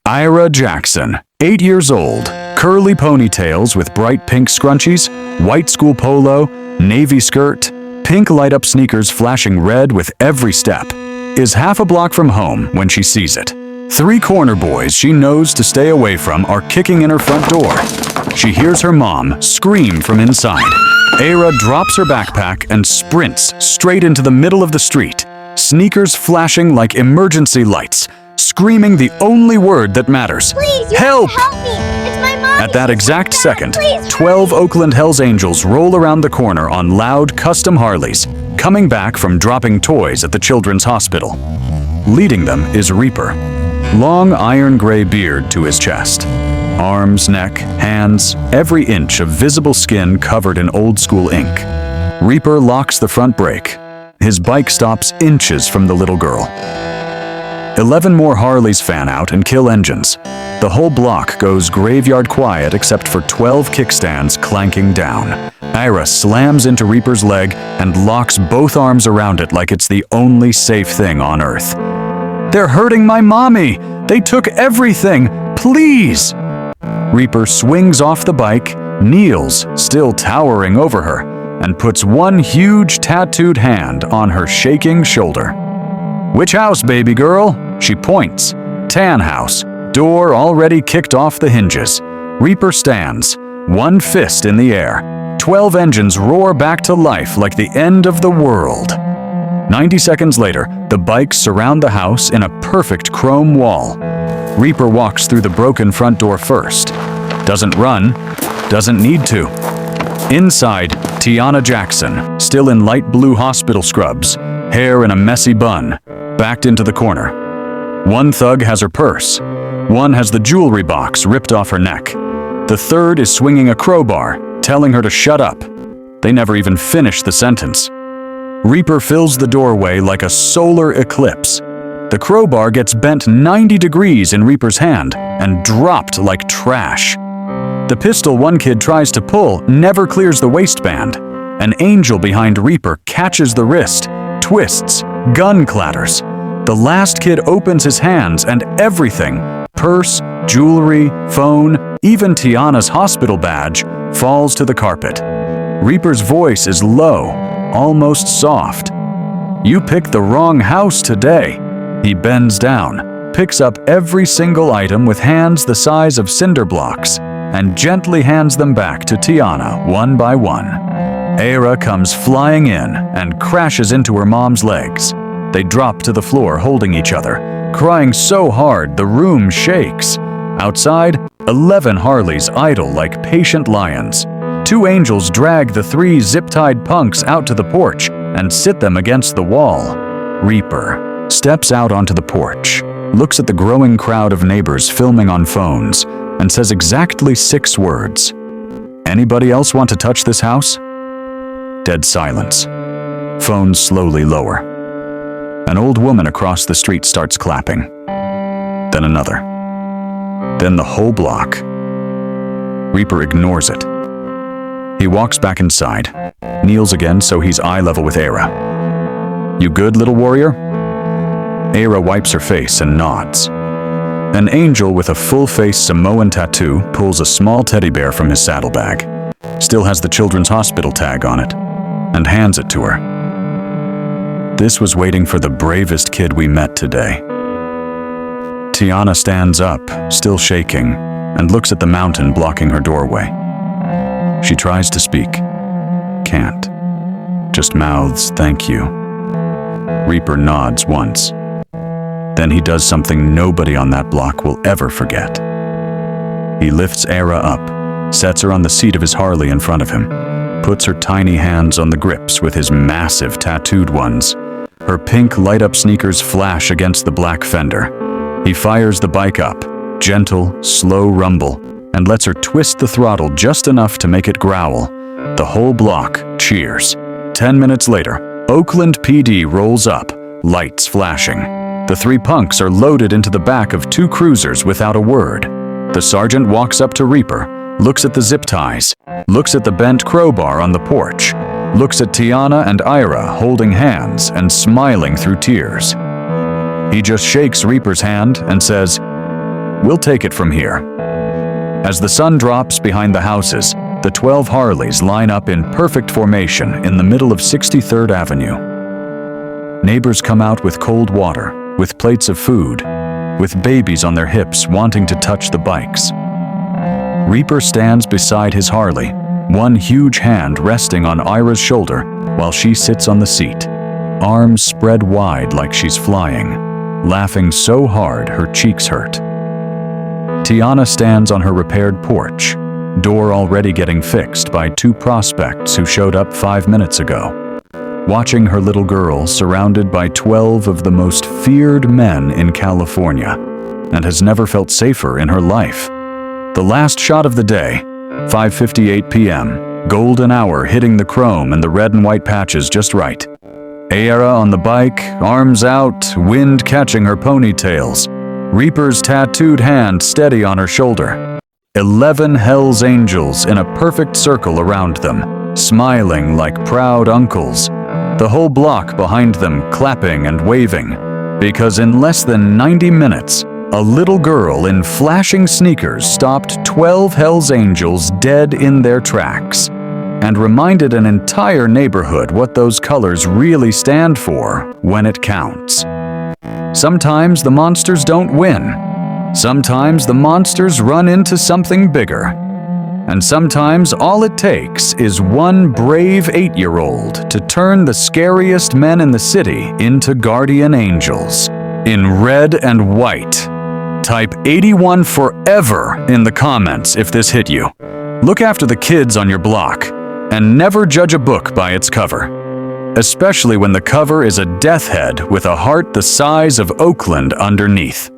Ayra Jackson, 8 years old, curly ponytails with bright pink scrunchies, white school polo, navy skirt, pink light-up sneakers flashing red with every step, is half a block from home when she sees it. 3 corner boys she knows to stay away from are kicking in her front door. She hears her mom scream from inside. Ayra drops her backpack and sprints straight into the middle of the street, sneakers flashing like emergency lights, screaming the only word that matters. Please, help! Help me! It's my mom! At that exact second, Please, 12 Oakland Hells Angels roll around the corner on loud custom Harleys, coming back from dropping toys at the children's hospital. Leading them is Reaper. Long iron gray beard to his chest. Arms, neck, hands, every inch of visible skin covered in old-school ink. Reaper locks the front brake. His bike stops inches from the little girl. 11 more Harleys fan out and kill engines. The whole block goes graveyard quiet except for 12 kickstands clanking down. Ayra slams into Reaper's leg and locks both arms around it like it's the only safe thing on Earth. "They're hurting my mommy! They took everything! Please!" Reaper swings off the bike, kneels, still towering over her, and puts one huge tattooed hand on her shaking shoulder. "Which house, baby girl?" She points. "Tan house. Door already kicked off the hinges." Reaper stands, one fist in the air. 12 engines roar back to life like the end of the world. 90 seconds later, the bikes surround the house in a perfect chrome wall. Reaper walks through the broken front door first. Doesn't run, doesn't need to. Inside, Ayra Jackson, still in light blue hospital scrubs, hair in a messy bun, backed into the corner. One thug has her purse. One has the jewelry box ripped off her neck. The third is swinging a crowbar, telling her to shut up. They never even finish the sentence. Reaper fills the doorway like a solar eclipse. The crowbar gets bent 90 degrees in Reaper's hand and dropped like trash. The pistol one kid tries to pull never clears the waistband. An angel behind Reaper catches the wrist, twists, gun clatters. The last kid opens his hands and everything, purse, jewelry, phone, even Tiana's hospital badge, falls to the carpet. Reaper's voice is low, almost soft. "You picked the wrong house today." He bends down, picks up every single item with hands the size of cinder blocks, and gently hands them back to Tiana one by one. Ayra comes flying in and crashes into her mom's legs. They drop to the floor holding each other, crying so hard the room shakes. Outside, 11 Harleys idle like patient lions. 2 angels drag the 3 zip-tied punks out to the porch and sit them against the wall. Reaper steps out onto the porch, looks at the growing crowd of neighbors filming on phones, and says exactly 6 words. "Anybody else want to touch this house?" Dead silence. Phones slowly lower. An old woman across the street starts clapping. Then another. Then the whole block. Reaper ignores it. He walks back inside, kneels again so he's eye level with Ayra. "You good, little warrior?" Ayra wipes her face and nods. An angel with a full-face Samoan tattoo pulls a small teddy bear from his saddlebag, still has the children's hospital tag on it, and hands it to her. "This was waiting for the bravest kid we met today." Tiana stands up, still shaking, and looks at the mountain blocking her doorway. She tries to speak. Can't. Just mouths, "Thank you." Reaper nods once. Then he does something nobody on that block will ever forget. He lifts Ayra up, sets her on the seat of his Harley in front of him, puts her tiny hands on the grips with his massive tattooed ones. Her pink light-up sneakers flash against the black fender. He fires the bike up, gentle, slow rumble, and lets her twist the throttle just enough to make it growl. The whole block cheers. 10 minutes later, Oakland PD rolls up, lights flashing. The 3 punks are loaded into the back of 2 cruisers without a word. The sergeant walks up to Reaper, looks at the zip ties, looks at the bent crowbar on the porch, looks at Tiana and Ayra holding hands and smiling through tears. He just shakes Reaper's hand and says, We'll take it from here." As the sun drops behind the houses, the 12 Harleys line up in perfect formation in the middle of 63rd Avenue. Neighbors come out with cold water, with plates of food, with babies on their hips wanting to touch the bikes. Reaper stands beside his Harley, one huge hand resting on Ayra's shoulder while she sits on the seat, arms spread wide like she's flying, laughing so hard her cheeks hurt. Tiana stands on her repaired porch, door already getting fixed by 2 prospects who showed up 5 minutes ago, watching her little girl surrounded by 12 of the most feared men in California, and has never felt safer in her life. The last shot of the day, 5:58 p.m., golden hour hitting the chrome and the red and white patches just right. Ayra on the bike, arms out, wind catching her ponytails, Reaper's tattooed hand steady on her shoulder. 11 Hells Angels in a perfect circle around them, smiling like proud uncles. The whole block behind them clapping and waving, because in less than 90 minutes, a little girl in flashing sneakers stopped 12 Hells Angels dead in their tracks, and reminded an entire neighborhood what those colors really stand for when it counts. Sometimes the monsters don't win. Sometimes the monsters run into something bigger. And sometimes all it takes is one brave 8-year-old to turn the scariest men in the city into guardian angels. In red and white. Type 81 forever in the comments if this hit you. Look after the kids on your block, and never judge a book by its cover. Especially when the cover is a death head with a heart the size of Oakland underneath.